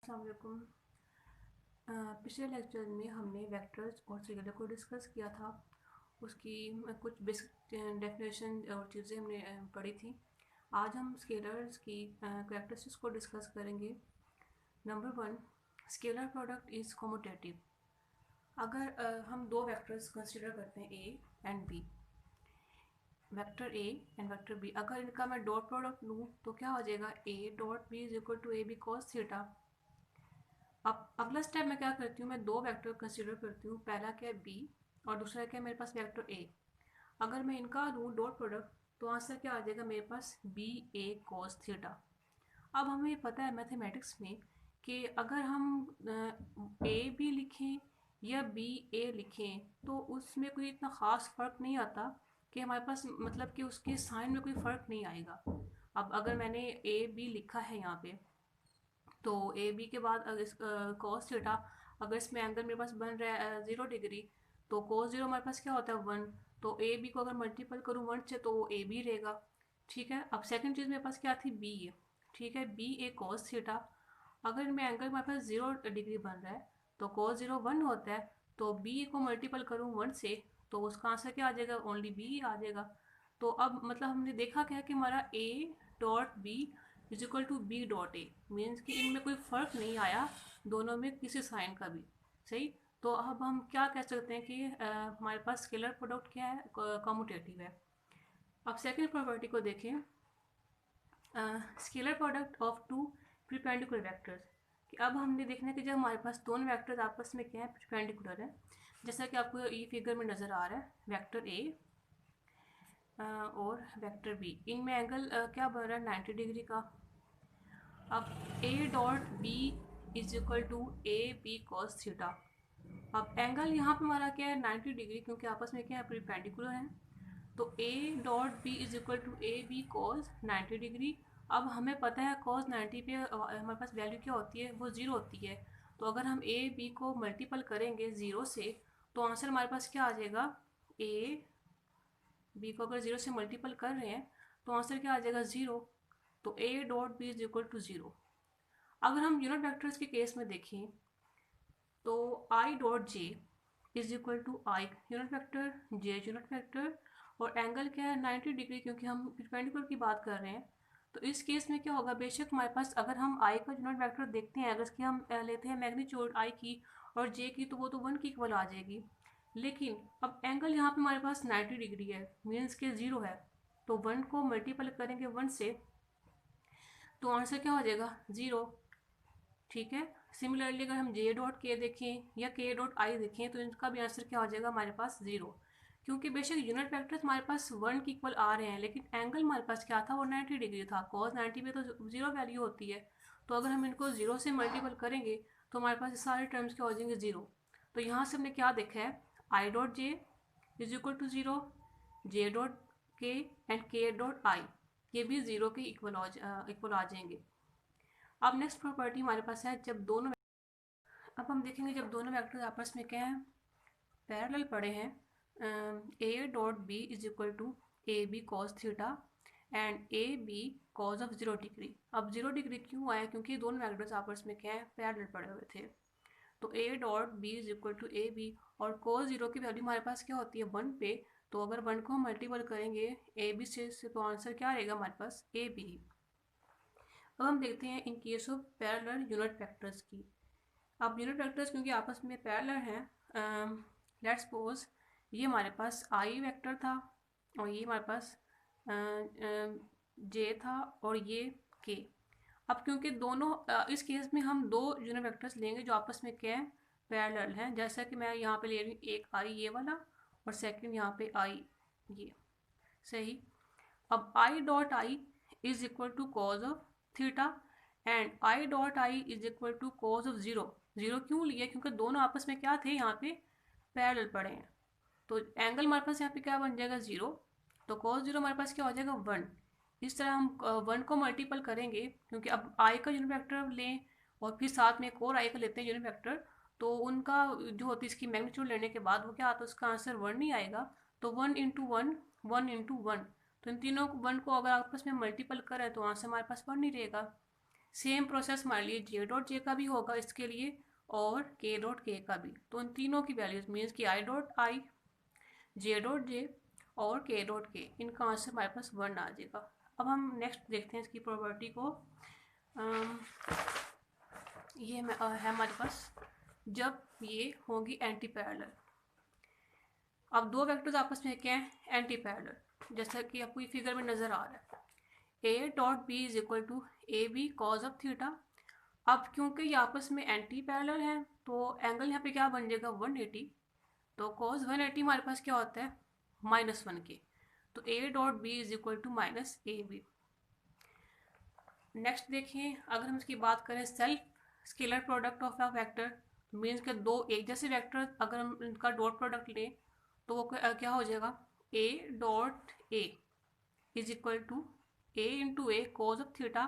अस्सलाम वालेकुम। पिछले लेक्चर में हमने वेक्टर्स और स्केलर को डिस्कस किया था। उसकी कुछ बेसिक डेफिनेशन और चीज़ें हमने पढ़ी थी। आज हम स्केलर्स की कैरेक्टरिस्टिक्स को डिस्कस करेंगे। Number 1, scalar product is commutative. अगर हम दो वेक्टर्स कंसिडर करते हैं A and B, vector A and vector B, अगर इनका मैं डॉट प्रोडक्ट लूँ तो क्या हो जाएगा, A dot B is equal to A B cos theta. अब अगला स्टेप मैं क्या करती हूँ, मैं दो वेक्टर कंसिडर करती हूँ। पहला क्या है बी और दूसरा क्या है मेरे पास वेक्टर ए। अगर मैं इनका लूँ डॉट प्रोडक्ट तो आंसर क्या आ जाएगा मेरे पास, बी ए कॉस थीटा। अब हमें पता है मैथमेटिक्स में कि अगर हम ए बी लिखें या बी ए लिखें तो उसमें कोई इतना ख़ास फ़र्क नहीं आता कि हमारे पास मतलब कि उसके साइन में कोई फ़र्क नहीं आएगा। अब अगर मैंने ए बी लिखा है यहाँ पे तो ए बी के बाद अगर कॉस थीटा, अगर इसमें एंगल मेरे पास बन रहा है 0 डिग्री, तो कॉस जीरो हमारे पास क्या होता है 1। तो ए बी को अगर मल्टीपल करूँ 1 से तो ए बी रहेगा। ठीक है, अब सेकंड चीज़ मेरे पास क्या थी, बी ए। ठीक है, बी ए कॉस थीटा, अगर इनमें एंगल हमारे पास 0 डिग्री बन रहा है तो कॉस जीरो 1 होता है। तो बी को मल्टीपल करूँ 1 से तो उसका आंसर क्या आ जाएगा, ओनली बी आ जाएगा। तो अब मतलब हमने देखा क्या है कि हमारा A dot B is equal to B dot A, means कि इनमें कोई फ़र्क नहीं आया दोनों में किसी साइन का भी। सही, तो अब हम क्या कह सकते हैं कि हमारे पास स्केलर प्रोडक्ट क्या है, कम्यूटेटिव है। अब सेकंड प्रॉपर्टी को देखें, scalar product of two perpendicular vectors. कि अब हमने देखना है कि जब हमारे पास दोनों वेक्टर्स आपस में क्या है, परपेंडिकुलर है। जैसा कि आपको ये फिगर में नज़र आ रहा है, वेक्टर ए और वेक्टर बी, इनमें एंगल क्या बन रहा है, 90 डिग्री का। अब A dot B is equal to A B cos theta. अब एंगल यहाँ पे हमारा क्या है, 90 डिग्री, क्योंकि आपस में क्या है, परपेंडिकुलर है। तो A dot B is equal to A B cos 90 degree. अब हमें पता है कॉस 90 पे हमारे पास वैल्यू क्या होती है, वो ज़ीरो होती है। तो अगर हम ए बी को मल्टीपल करेंगे ज़ीरो से तो आंसर हमारे पास क्या आ जाएगा, ए बी को अगर ज़ीरो से मल्टीपल कर रहे हैं तो आंसर क्या आ जाएगा, ज़ीरो। तो A dot B is equal to zero. अगर हम यूनिट वेक्टर्स के केस में देखें तो I dot J is equal to I unit vector, J unit vector, और एंगल क्या है 90 डिग्री, क्योंकि हम परपेंडिकुलर की बात कर रहे हैं। तो इस केस में क्या होगा, बेशक हमारे पास अगर हम आई का यूनिट वेक्टर देखते हैं, अगर इसकी हम लेते हैं मैग्नीट्यूड आई की और जे की, तो वो तो 1 की इक्वल आ जाएगी। लेकिन अब एंगल यहाँ पे हमारे पास 90 डिग्री है, मीन्स के ज़ीरो है। तो 1 को मल्टीपल करेंगे 1 से तो आंसर क्या हो जाएगा, ज़ीरो। ठीक है, सिमिलरली अगर हम जे डॉट के देखें या के डॉट आई देखें तो इनका भी आंसर क्या हो जाएगा हमारे पास, ज़ीरो। क्योंकि बेशक यूनिट वेक्टर्स हमारे पास 1 की इक्वल आ रहे हैं लेकिन एंगल हमारे पास क्या था, वो 90 डिग्री था। कॉस 90 पे तो ज़ीरो वैल्यू होती है। तो अगर हम इनको ज़ीरो से मल्टीपल करेंगे तो हमारे पास सारे टर्म्स क्या हो जाएंगे, ज़ीरो। तो यहाँ से हमने क्या देखा है, I dot J is equal to zero, J dot K and K dot I ये भी ज़ीरो के इक्वल आ जाएंगे। अब नेक्स्ट प्रॉपर्टी हमारे पास है, जब दोनों, अब हम देखेंगे जब दोनों वेक्टर आपस में क्या है, पैरेलल पड़े हैं, A dot B is equal to A B cos theta and A B cos of 0 degree. अब 0 डिग्री क्यों आया, क्योंकि दोनों वेक्टर्स आपस में क्या है, पैरेलल पड़े हुए थे। तो A dot B is equal to A B, और कॉस जीरो की वैल्यू हमारे पास क्या होती है 1 पे। तो अगर 1 को हम मल्टीपल करेंगे ए बी से तो आंसर क्या रहेगा हमारे पास, ए बी। अब हम देखते हैं in case of parallel unit vectors की। अब यूनिट वेक्टर्स क्योंकि आपस में पैरेलल हैं, लेट्स सपोज ये हमारे पास आई वेक्टर था और ये हमारे पास जे था और ये के। अब क्योंकि दोनों इस केस में हम दो यूनिट वेक्टर्स लेंगे जो आपस में क्या है, पैरेलल हैं। जैसा कि मैं यहाँ पे ले रही हूँ एक आई ये वाला और सेकंड यहाँ पे आई ये। सही, अब I dot I is equal to cos of theta and I dot I is equal to cos of zero. Zero क्यों लिया, क्योंकि दोनों आपस में क्या थे, यहाँ पे पैरेलल पड़े हैं। तो एंगल हमारे पास यहाँ पे क्या बन जाएगा, ज़ीरो। तो कॉस ज़ीरो हमारे पास क्या हो जाएगा 1। इस तरह हम 1 को मल्टीपल करेंगे, क्योंकि अब आई का यूनिट वेक्टर लें और फिर साथ में एक और आई का लेते हैं यूनिट वेक्टर, तो उनका जो होती है इसकी मैग्नीट्यूड लेने के बाद वो क्या आता है, उसका आंसर 1 नहीं आएगा। तो 1 इंटू 1, 1 इंटू 1, तो इन तीनों को 1 को अगर आपस में मल्टीपल करें तो आंसर हमारे पास 1 नहीं रहेगा। सेम प्रोसेस मान लीजिए जे डॉट जे का भी होगा इसके लिए और के डॉट के का भी। तो इन तीनों की वैल्यूज मीन्स कि आई डॉट आई, जे डॉट जे और के डॉट के, इनका आंसर हमारे पास 1 आ जाएगा। अब हम नेक्स्ट देखते हैं इसकी प्रॉपर्टी को। ये है हमारे पास जब ये होंगी एंटी पैरेलल। अब दो वेक्टर्स आपस में क्या है, एंटी पैरेलल, जैसा कि आपको ये फिगर में नज़र आ रहा है। A dot B is equal to A B cos of theta. अब क्योंकि ये आपस में एंटी पैरेलल हैं तो एंगल यहाँ पे क्या बन जाएगा 180। तो कॉज 180 हमारे पास क्या होता है -1 के। तो A dot B is equal to minus A B. Next देखिए, अगर हम इसकी बात करें self scalar product of a vector, means के दो एक जैसे वेक्टर अगर हम इनका डॉट प्रोडक्ट लें तो वो क्या हो जाएगा, A dot A is equal to A into A cos of theta.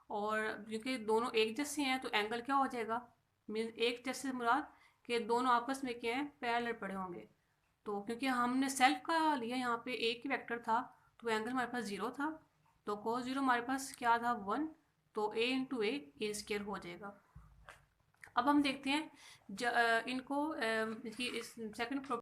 और क्योंकि दोनों एक जैसे हैं तो एंगल क्या हो जाएगा, मीन्स एक जैसे मुराद कि दोनों आपस में क्या है पैरेलल पड़े होंगे। तो क्योंकि हमने सेल्फ का लिया यहाँ पे एक ही वेक्टर था तो एंगल हमारे पास 0 था, तो cos 0 हमारे पास क्या था 1, तो a इंटू ए स्केयर हो जाएगा। अब हम देखते हैं इनको इसकी इस सेकंड